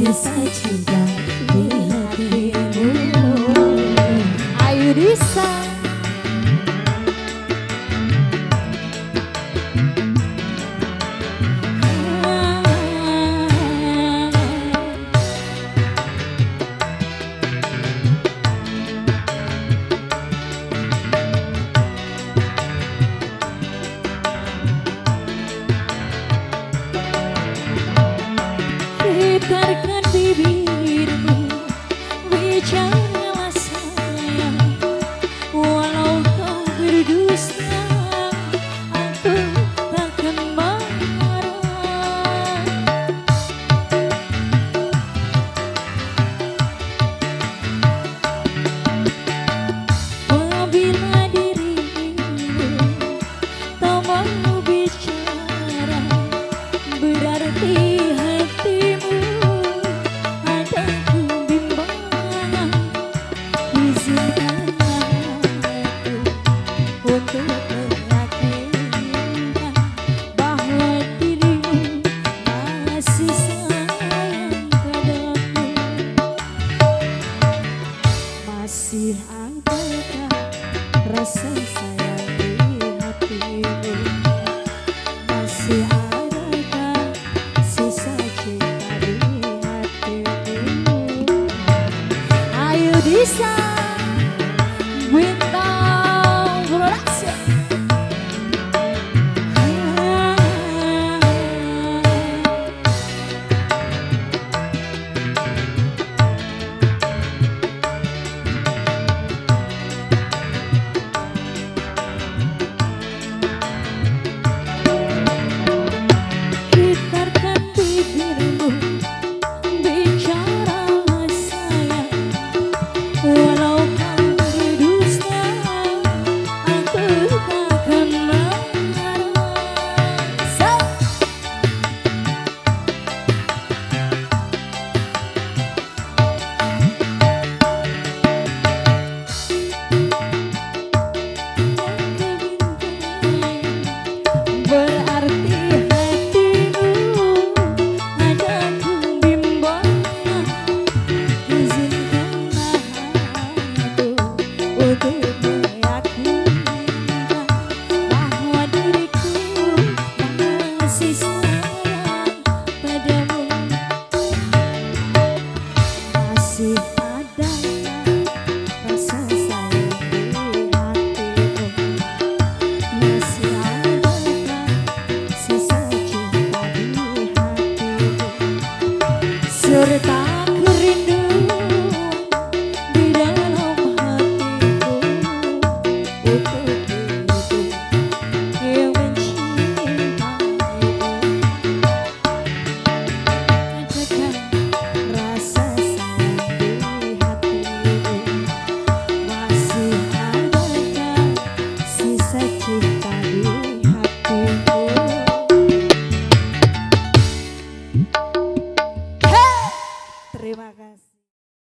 sisa cinta di hatimu. Ayudista getarkan bibirmu, bicaralah sayang. Walau kau berdusta, aku takkan marah. Apabila dirimu tak mau bicara, berarti hatimu ada kebimbangan. Izinkanlah aku untuk meyakinkan bahwa dirimu masih sayang padaku. Masih adakah rasa sayang di hatimu? Masih adakah sisa cinta di hatimu? Ayudista Bintang Production. Getarkan bibirmu, bicaralah sayang. Walau kau berdusta, aku takkan marah. Berarti hatimu ada kebimbangan. Izinkanlah aku untuk meyakinkan bahwa diriku masih sayang padamu. Masih ada rasa sayang di hatimu. Masih adakah sisa cinta di hatimu? Serta kerinduan di dalam hatiku untuk diriku yang mencintaimu. Adakah rasa sayang di hatimu? Masih adakah sisa cinta di hatimu? Terima kasih.